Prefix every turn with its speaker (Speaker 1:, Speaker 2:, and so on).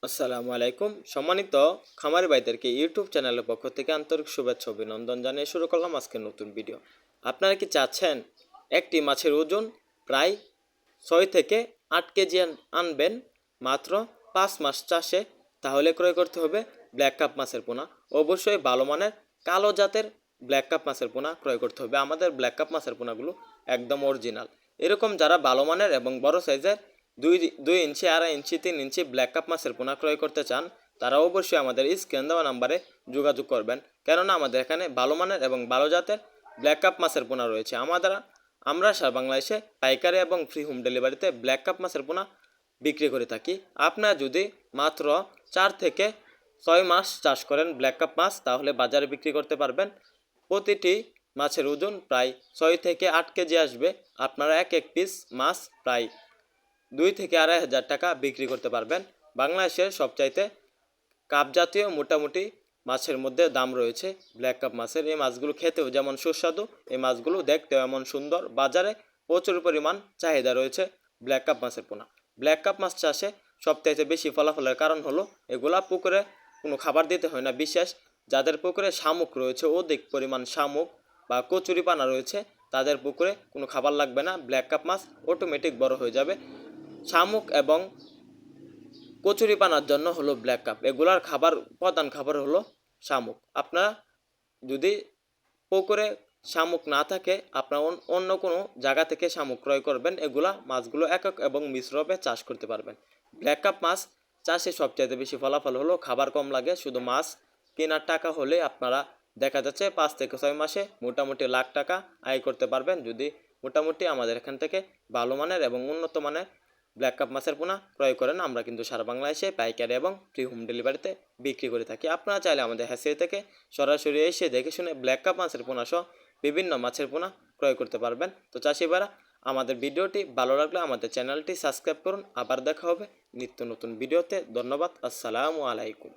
Speaker 1: আসসালামু আলাইকুম। সম্মানিত খামারি ভাইদেরকে ইউটিউব চ্যানেলের পক্ষ থেকে আন্তরিক শুভেচ্ছা অভিনন্দন জানিয়ে শুরু করলাম আজকের নতুন ভিডিও। আপনারা কি চাচ্ছেন একটি মাছের ওজন প্রায় 6 থেকে 8 কেজি আনবেন মাত্র 5 মাস চাষে? তাহলে ক্রয় করতে হবে ব্ল্যাক কাপ মাছের পোনা। অবশ্যই ভালো মানের কালো জাতের ব্ল্যাক কাপ মাছের পোনা ক্রয় করতে হবে। আমাদের ব্ল্যাক কাপ মাছের পোনাগুলো একদম অরিজিনাল। এরকম যারা ভালো মানের এবং বড় সাইজের 2 ইঞ্চি, 2.5 ইঞ্চি, 3 ইঞ্চি ব্ল্যাক কাপ মাছের পোনা ক্রয় করতে চান, তারা অবশ্যই আমাদের স্ক্রিন দেওয়া নাম্বারে যোগাযোগ করবেন। কেননা আমাদের এখানে ভালো মানের এবং ভালো জাতের ব্ল্যাক কাপ মাছের পোনা রয়েছে। আমরা সারা বাংলাদেশে পাইকারি এবং ফ্রি হোম ডেলিভারিতে ব্ল্যাক কাপ মাছের পোনা বিক্রি করে থাকি। আপনারা যদি মাত্র 4 থেকে 6 মাস চাষ করেন ব্ল্যাক কাপ মাছ, তাহলে বাজারে বিক্রি করতে পারবেন। প্রতিটি মাছের ওজন প্রায় 6 থেকে 8 কেজি আসবে। আপনারা এক পিস মাছ প্রায় 2 থেকে 2.5 হাজার টাকা বিক্রি করতে পারবেন। বাংলাদেশের সবচাইতে কাপ জাতীয় মোটামুটি মাছের মধ্যে দাম রয়েছে ব্ল্যাক কাপ মাছের। এই মাছগুলো খেতেও যেমন সুস্বাদু, এই মাছগুলো দেখতেও এমন সুন্দর। বাজারে প্রচুর পরিমাণ চাহিদা রয়েছে ব্ল্যাক কাপ মাছের পোনা। ব্ল্যাক কাপ মাছ চাষে সবচাইতে বেশি ফলাফলের কারণ হলো এগুলা পুকুরে কোনো খাবার দিতে হয় না। বিশেষ যাদের পুকুরে শামুক রয়েছে, অধিক পরিমাণ শামুক বা কচুরিপানা রয়েছে, তাদের পুকুরে কোনো খাবার লাগবে না। ব্ল্যাক কাপ মাছ অটোমেটিক বড় হয়ে যাবে। শামুক এবং কচুরিপানার জন্য হলো ব্ল্যাক কাপ, এগুলার প্রধান খাবার হলো শামুক। আপনারা যদি পুকুরে শামুক না থাকে, আপনারা অন্য কোনো জায়গা থেকে শামুক ক্রয় করবেন। এগুলা মাছগুলো একক এবং মিশ্রভাবে চাষ করতে পারবেন। ব্ল্যাক কাপ মাছ চাষে সবচেয়ে বেশি ফলাফল হলো খাবার কম লাগে। শুধু মাছ কেনার টাকা হলে আপনারা দেখা যাচ্ছে 5 থেকে 6 মাসে মোটামুটি লাখ টাকা আয় করতে পারবেন, যদি মোটামুটি আমাদের এখান থেকে ভালো মানের এবং উন্নত মানের ব্ল্যাক কাপ মাছের পোনা ক্রয় করেন। আমরা কিন্তু সারা বাংলাদেশে পাইকারি এবং ফ্রি হোম ডেলিভারিতে বিক্রি করে থাকি। আপনারা চাইলে আমাদের হ্যাচারি থেকে সরাসরি এসে দেখে শুনে ব্ল্যাক কাপ মাছের পোনা সহ বিভিন্ন মাছের পোনা ক্রয় করতে পারবেন। তো চাষি ভাইরা, আমাদের ভিডিওটি ভালো লাগলে আমাদের চ্যানেলটি সাবস্ক্রাইব করুন। আবার দেখা হবে নিত্য নতুন ভিডিওতে। ধন্যবাদ। আসসালামু আলাইকুম।